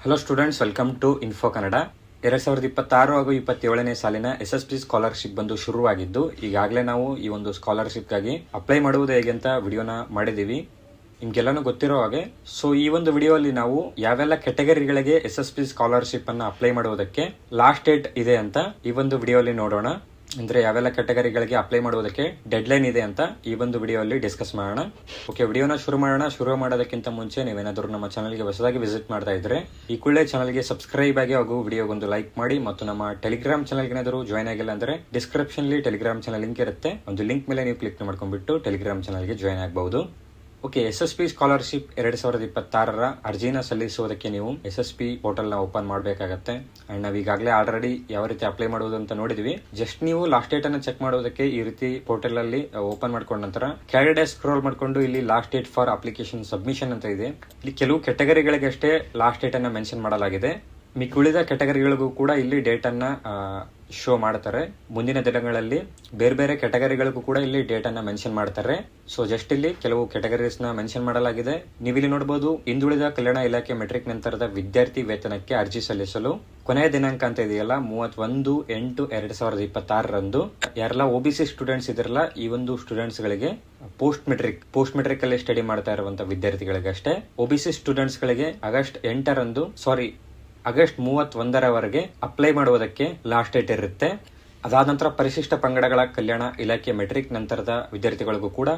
Hello students, welcome to Info Kannada. 2026 ಹಾಗೂ 27ನೇ ಸಾಲಿನ SSP scholarship ಬಂದು ಶುರುವಾಗಿದ್ದು, ಈಗಾಗಲೇ ನಾವು ಈ ಒಂದು ಸ್ಕಾಲರ್ಶಿಪ್ಗಾಗಿ ಅಪ್ಲೈ ಮಾಡುವುದು ಹೇಗೆ ಅಂತ ವಿಡಿಯೋನ ಮಾಡಿದ್ದೀವಿ. ನಿಮ್ಗೆಲ್ಲಾನು ಗೊತ್ತಿರೋ ಹಾಗೆ, ಸೊ ಈ ಒಂದು ವಿಡಿಯೋಲ್ಲಿ ನಾವು ಯಾವೆಲ್ಲ ಕೆಟಗರಿಗಳಿಗೆ SSP ಸ್ಕಾಲರ್ಶಿಪ್ ಅನ್ನ ಅಪ್ಲೈ ಮಾಡುವುದಕ್ಕೆ ಲಾಸ್ಟ್ ಡೇಟ್ ಇದೆ ಅಂತ ಈ ಒಂದು ವಿಡಿಯೋಲಿ ನೋಡೋಣ. ಅಂದ್ರೆ ಯಾವೆಲ್ಲ ಕೆಟಗರಿಗಳಿಗೆ ಅಪ್ಲೈ ಮಾಡುವುದಕ್ಕೆ ಡೆಡ್ ಲೈನ್ ಇದೆ ಅಂತ ಈ ಒಂದು ವಿಡಿಯೋಲಿ ಡಿಸ್ಕಸ್ ಮಾಡೋಣ. ಓಕೆ, ವಿಡಿಯೋನ ಶುರು ಮಾಡೋಣ. ಶುರು ಮಾಡೋದಕ್ಕಿಂತ ಮುಂಚೆ ನೀವೇನಾದರೂ ನಮ್ಮ ಚಾನಲ್ಗೆ ಹೊಸದಾಗಿ ವಿಸಿಟ್ ಮಾಡ್ತಾ ಇದ್ರೆ ಈ ಕೂಡಲೇ ಚಾನಲ್ಗೆ ಸಬ್ಸ್ಕ್ರೈಬ್ ಆಗಿ ಹಾಗೂ ವಿಡಿಯೋಗೊಂದು ಲೈಕ್ ಮಾಡಿ, ಮತ್ತು ನಮ್ಮ ಟೆಲಿಗ್ರಾಮ್ ಚಾನಲ್ಗೆ ಏನಾದರೂ ಜಾಯ್ನ್ ಆಗಿಲ್ಲ ಅಂದ್ರೆ ಡಿಸ್ಕ್ರಿಪ್ಷನ್ ಟೆಲಿಗ್ರಾಮ್ ಚಾನಲ್ ಲಿಂಕ್ ಇರುತ್ತೆ. ಒಂದು ಲಿಂಕ್ ಮೇಲೆ ನೀವು ಕ್ಲಿಕ್ ಮಾಡ್ಕೊಂಡ್ಬಿಟ್ಟು ಟೆಲಿಗ್ರಾಮ್ ಚಾನಲ್ಗೆ ಜಾಯ್ನ್ ಆಗಬಹುದು. ಓಕೆ, SSP ಸ್ಕಾಲರ್ಶಿಪ್ 2026 ಅರ್ಜಿನ ಸಲ್ಲಿಸುವುದಕ್ಕೆ ನೀವು SSP ಪೋರ್ಟಲ್ ನ ಓಪನ್ ಮಾಡಬೇಕಾಗತ್ತೆ. ಅಂಡ್ ನಾವು ಈಗಾಗಲೇ ಆಲ್ರೆಡಿ ಯಾವ ರೀತಿ ಅಪ್ಲೈ ಮಾಡುವುದು ಅಂತ ನೋಡಿದ್ವಿ. ಜಸ್ಟ್ ನೀವು ಲಾಸ್ಟ್ ಡೇಟ್ ಅನ್ನ ಚೆಕ್ ಮಾಡೋದಕ್ಕೆ ಈ ರೀತಿ ಪೋರ್ಟಲ್ ಅಲ್ಲಿ ಓಪನ್ ಮಾಡ್ಕೊಂಡ ನಂತರ ಕೆಳಗಡೆ ಸ್ಕ್ರೋಲ್ ಮಾಡ್ಕೊಂಡು ಇಲ್ಲಿ last date for application submission ಅಂತ ಇದೆ. ಇಲ್ಲಿ ಕೆಲವು ಕೆಟಗರಿಗಳಿಗೆ ಅಷ್ಟೇ ಲಾಸ್ಟ್ ಡೇಟ್ ಅನ್ನ ಮೆನ್ಷನ್ ಮಾಡಲಾಗಿದೆ. ಮಿಕ್ಕುಳಿದ ಕೆಟಗರಿಗಳಿಗೂ ಕೂಡ ಇಲ್ಲಿ ಡೇಟ್ ಅನ್ನ ಶೋ ಮಾಡ್ತಾರೆ. ಮುಂದಿನ ದಿನಗಳಲ್ಲಿ ಬೇರೆ ಬೇರೆ ಕೆಟಗರಿಗಳಿಗೂ ಕೂಡ ಇಲ್ಲಿ ಡೇಟ್ ಅನ್ನ ಮೆನ್ಷನ್ ಮಾಡ್ತಾರೆ. ಸೊ ಜಸ್ಟ್ ಇಲ್ಲಿ ಕೆಲವು ಕೆಟಗರೀಸ್ ನ ಮೆನ್ಷನ್ ಮಾಡಲಾಗಿದೆ. ನೀವಿಲ್ಲಿ ನೋಡಬಹುದು, ಹಿಂದುಳಿದ ಕಲ್ಯಾಣ ಇಲಾಖೆ ಮೆಟ್ರಿಕ್ ನಂತರದ ವಿದ್ಯಾರ್ಥಿ ವೇತನಕ್ಕೆ ಅರ್ಜಿ ಸಲ್ಲಿಸಲು ಕೊನೆಯ ದಿನಾಂಕ ಅಂತ ಇದೆಯಲ್ಲ 31/8/2026 ಯಾರೆಲ್ಲ OBC ಸ್ಟೂಡೆಂಟ್ಸ್ ಇದ್ರಲ್ಲ, ಈ ಒಂದು ಸ್ಟೂಡೆಂಟ್ಸ್ ಗಳಿಗೆ ಪೋಸ್ಟ್ ಮೆಟ್ರಿಕ್ ಅಲ್ಲಿ ಸ್ಟಡಿ ಮಾಡ್ತಾ ಇರುವಂತಹ ವಿದ್ಯಾರ್ಥಿಗಳಿಗೆ ಅಷ್ಟೇ. OBC ಸ್ಟೂಡೆಂಟ್ಸ್ ಗಳಿಗೆ ಆಗಸ್ಟ್ 31 ಅಪ್ಲೈ ಮಾಡುವುದಕ್ಕೆ ಲಾಸ್ಟ್ ಡೇಟ್ ಇರುತ್ತೆ. ಅದಾದ ನಂತರ ಪರಿಶಿಷ್ಟ ಪಂಗಡಗಳ ಕಲ್ಯಾಣ ಇಲಾಖೆ ಮೆಟ್ರಿಕ್ ನಂತರದ ವಿದ್ಯಾರ್ಥಿಗಳಿಗೂ ಕೂಡ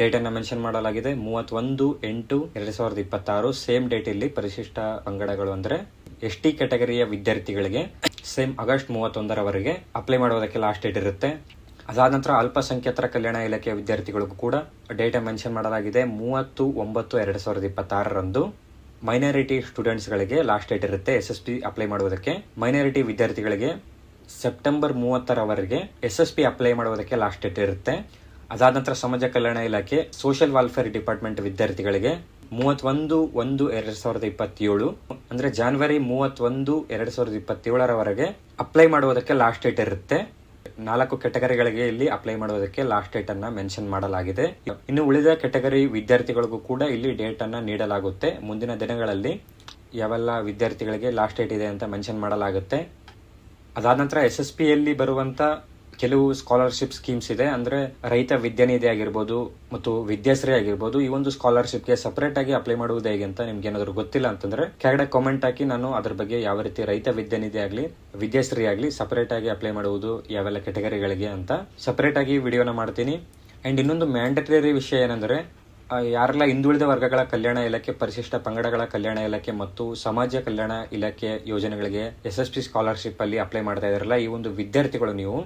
ಡೇಟ್ ಅನ್ನ ಮೆನ್ಷನ್ ಮಾಡಲಾಗಿದೆ. 31/8/2026 ಸೇಮ್ ಡೇಟ್ ಇಲ್ಲಿ ಪರಿಶಿಷ್ಟ ಪಂಗಡಗಳು ಅಂದ್ರೆ ST ಕೆಟಗರಿಯ ವಿದ್ಯಾರ್ಥಿಗಳಿಗೆ ಸೇಮ್ ಆಗಸ್ಟ್ 31 ಅಪ್ಲೈ ಮಾಡುವುದಕ್ಕೆ ಲಾಸ್ಟ್ ಡೇಟ್ ಇರುತ್ತೆ. ಅದಾದ ನಂತರ ಅಲ್ಪಸಂಖ್ಯಾತರ ಕಲ್ಯಾಣ ಇಲಾಖೆಯ ವಿದ್ಯಾರ್ಥಿಗಳಿಗೂ ಕೂಡ ಡೇಟ್ ಮೆನ್ಷನ್ ಮಾಡಲಾಗಿದೆ. 30/9/2026 ಮೈನಾರಿಟಿ ಸ್ಟೂಡೆಂಟ್ಸ್ ಗಳಿಗೆ ಲಾಸ್ಟ್ ಡೇಟ್ ಇರುತ್ತೆ SSP ಅಪ್ಲೈ ಮಾಡುವುದಕ್ಕೆ. ಮೈನಾರಿಟಿ ವಿದ್ಯಾರ್ಥಿಗಳಿಗೆ ಸೆಪ್ಟೆಂಬರ್ 30 SSP ಅಪ್ಲೈ ಮಾಡುವುದಕ್ಕೆ ಲಾಸ್ಟ್ ಡೇಟ್ ಇರುತ್ತೆ. ಅದಾದ ನಂತರ ಸಮಾಜ ಕಲ್ಯಾಣ ಇಲಾಖೆ ಸೋಷಿಯಲ್ ವೆಲ್ಫೇರ್ ಡಿಪಾರ್ಟ್ಮೆಂಟ್ ವಿದ್ಯಾರ್ಥಿಗಳಿಗೆ 31/1/2027 ಅಂದ್ರೆ ಜನವರಿ 31/2027 ಅಪ್ಲೈ ಮಾಡುವುದಕ್ಕೆ ಲಾಸ್ಟ್ ಡೇಟ್ ಇರುತ್ತೆ. 4 ಕೆಟಗರಿಗಳಿಗೆ ಇಲ್ಲಿ ಅಪ್ಲೈ ಮಾಡುವುದಕ್ಕೆ ಲಾಸ್ಟ್ ಡೇಟ್ ಅನ್ನ ಮೆನ್ಷನ್ ಮಾಡಲಾಗಿದೆ. ಇನ್ನು ಉಳಿದ ಕೆಟಗರಿ ವಿದ್ಯಾರ್ಥಿಗಳಿಗೂ ಕೂಡ ಇಲ್ಲಿ ಡೇಟ್ ಅನ್ನ ನೀಡಲಾಗುತ್ತೆ. ಮುಂದಿನ ದಿನಗಳಲ್ಲಿ ಯಾವೆಲ್ಲ ವಿದ್ಯಾರ್ಥಿಗಳಿಗೆ ಲಾಸ್ಟ್ ಡೇಟ್ ಇದೆ ಅಂತ ಮೆನ್ಷನ್ ಮಾಡಲಾಗುತ್ತೆ. ಅದಾದ ನಂತರ SSP ಯಲ್ಲಿ ಬರುವಂತ ಕೆಲವು ಸ್ಕಾಲರ್ಶಿಪ್ ಸ್ಕೀಮ್ಸ್ ಇದೆ. ಅಂದ್ರೆ ರೈತ ವಿದ್ಯಾನಿಧಿ ಆಗಿರ್ಬೋದು ಮತ್ತು ವಿದ್ಯಾಶ್ರೀ ಆಗಿರ್ಬೋದು. ಈ ಒಂದು ಸ್ಕಾಲರ್ಶಿಪ್ ಗೆ ಸಪರೇಟ್ ಆಗಿ ಅಪ್ಲೈ ಮಾಡುವುದು ಹೇಗೆ ಅಂತ ನಿಮ್ಗೆ ಏನಾದ್ರು ಗೊತ್ತಿಲ್ಲ ಅಂತಂದ್ರೆ ಕೆಳಗಡೆ ಕಾಮೆಂಟ್ ಹಾಕಿ, ನಾನು ಅದ್ರ ಬಗ್ಗೆ ಯಾವ ರೀತಿ ರೈತ ವಿದ್ಯಾನಿಧಿ ಆಗ್ಲಿ ವಿದ್ಯಾಶ್ರೀ ಆಗ್ಲಿ ಸಪರೇಟ್ ಆಗಿ ಅಪ್ಲೈ ಮಾಡುವುದು ಯಾವೆಲ್ಲ ಕೆಟಗರಿಗಳಿಗೆ ಅಂತ ಸಪರೇಟ್ ಆಗಿ ವಿಡಿಯೋನ ಮಾಡ್ತೀನಿ. ಅಂಡ್ ಇನ್ನೊಂದು ಮ್ಯಾಂಡೇಟರಿ ವಿಷಯ ಏನಂದ್ರೆ, ಯಾರೆಲ್ಲ ಹಿಂದುಳಿದ ವರ್ಗಗಳ ಕಲ್ಯಾಣ ಇಲಾಖೆ, ಪರಿಶಿಷ್ಟ ಪಂಗಡಗಳ ಕಲ್ಯಾಣ ಇಲಾಖೆ ಮತ್ತು ಸಮಾಜ ಕಲ್ಯಾಣ ಇಲಾಖೆ ಯೋಜನೆಗಳಿಗೆ SSP ಸ್ಕಾಲರ್ಶಿಪ್ ಅಲ್ಲಿ ಅಪ್ಲೈ ಮಾಡ್ತಾ ಇದಾರಲ್ಲ, ಈ ಒಂದು ವಿದ್ಯಾರ್ಥಿಗಳು ನೀವು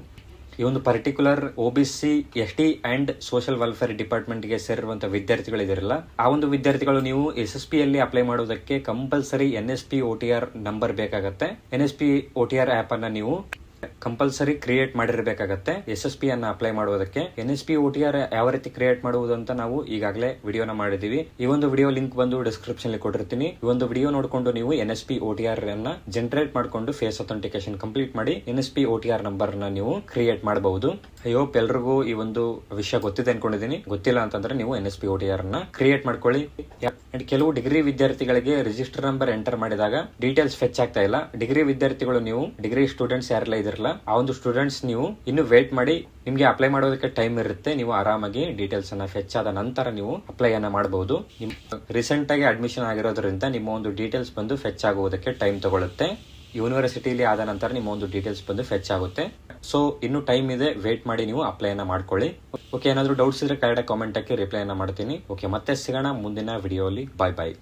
ಈ ಒಂದು particular OBC ST and social welfare department ಗೆ ಸೇರಿರುವಂತಹ ವಿದ್ಯಾರ್ಥಿಗಳು ಇದಿರಲ್ಲ, ಆ ಒಂದು ವಿದ್ಯಾರ್ಥಿಗಳು ನೀವು SSP ಅಲ್ಲಿ ಅಪ್ಲೈ ಮಾಡೋದಕ್ಕೆ ಕಂಪಲ್ಸರಿ NSP OTR ನಂಬರ್ ಬೇಕಾಗತ್ತೆ. NSP OTR ಆಪ್ ಅನ್ನ ನೀವು ಕಂಪಲ್ಸರಿ ಕ್ರಿಯೇಟ್ ಮಾಡಿರಬೇಕಾಗತ್ತೆ SSP ಅನ್ನ ಅಪ್ಲೈ ಮಾಡುವುದಕ್ಕೆ. NSP OTR ಯಾವ ರೀತಿ ಕ್ರಿಯೇಟ್ ಮಾಡುವುದು ಅಂತ ನಾವು ಈಗಾಗಲೇ ವಿಡಿಯೋನ ಮಾಡಿದೀವಿ. ಈ ಒಂದು ವಿಡಿಯೋ ಲಿಂಕ್ ಬಂದು ಡಿಸ್ಕ್ರಿಪ್ಷನ್ ಅಲ್ಲಿ ಕೊಟ್ಟಿರ್ತೀನಿ. ಈ ಒಂದು ವಿಡಿಯೋ ನೋಡಿಕೊಂಡು ನೀವು NSP OTR ಅನ್ನ ಜನರೇಟ್ ಮಾಡಿಕೊಂಡು ಫೇಸ್ ಅಥೆಂಟಿಕೇಶನ್ ಕಂಪ್ಲೀಟ್ ಮಾಡಿ NSP OTR ನಂಬರ್ ನ ನೀವು ಕ್ರಿಯೇಟ್ ಮಾಡಬಹುದು. ಐ ಹೋಪ್ ಎಲ್ರಿಗೂ ಈ ಒಂದು ವಿಷಯ ಗೊತ್ತಿದೆ ಅನ್ಕೊಂಡಿದ್ದೀನಿ. ಗೊತ್ತಿಲ್ಲ ಅಂತಂದ್ರೆ ನೀವು NSP OTR ಅನ್ನ ಕ್ರಿಯೇಟ್ ಮಾಡ್ಕೊಳ್ಳಿ. ಅಂಡ್ ಕೆಲವು ಡಿಗ್ರಿ ವಿದ್ಯಾರ್ಥಿಗಳಿಗೆ ರಿಜಿಸ್ಟರ್ ನಂಬರ್ ಎಂಟರ್ ಮಾಡಿದಾಗ ಡೀಟೇಲ್ಸ್ ಫೆಚ್ ಆಗ್ತಾ ಇಲ್ಲ. ಡಿಗ್ರಿ ವಿದ್ಯಾರ್ಥಿಗಳು ನೀವು ಡಿಗ್ರಿ ಸ್ಟೂಡೆಂಟ್ಸ್ ಯಾರೆಲ್ಲ ಇದಿರಲ್ಲ, ಆ ಒಂದು ಸ್ಟೂಡೆಂಟ್ಸ್ ನೀವು ಇನ್ನು ವೇಟ್ ಮಾಡಿ. ನಿಮ್ಗೆ ಅಪ್ಲೈ ಮಾಡೋದಕ್ಕೆ ಟೈಮ್ ಇರುತ್ತೆ. ನೀವು ಆರಾಮಾಗಿ ಡೀಟೇಲ್ಸ್ ಅನ್ನ ಫೆಚ್ ಆದ ನಂತರ ನೀವು ಅಪ್ಲೈ ಅನ್ನ ಮಾಡಬಹುದು. ರೀಸೆಂಟ್ ಆಗಿ ಅಡ್ಮಿಷನ್ ಆಗಿರೋದ್ರಿಂದ ನಿಮ್ಮ ಒಂದು ಡೀಟೇಲ್ಸ್ ಬಂದು ಫೆಚ್ ಆಗುವುದಕ್ಕೆ ಟೈಮ್ ತಗೊಳುತ್ತೆ. ಯೂನಿವರ್ಸಿಟಿಲಿ ಆದ ನಂತರ ನಿಮ್ಮ ಒಂದು ಡೀಟೇಲ್ಸ್ ಬಂದು ಫೆಚ್ ಆಗುತ್ತೆ. ಸೊ ಇನ್ನು ಟೈಮ್ ಇದೆ, ವೇಟ್ ಮಾಡಿ ನೀವು ಅಪ್ಲೈ ಅನ್ನ ಮಾಡ್ಕೊಳ್ಳಿ. ಓಕೆ, ಏನಾದ್ರು ಡೌಟ್ಸ್ ಇದ್ರೆ ಕೆಳಗಡೆ ಕಾಮೆಂಟ್ ಹಾಕಿ ರಿಪ್ಲೈ ಅನ್ನ ಮಾಡ್ತೀನಿ. ಓಕೆ, ಮತ್ತೆ ಸಿಗೋಣ ಮುಂದಿನ ವಿಡಿಯೋಲಿ. ಬಾಯ್ ಬಾಯ್.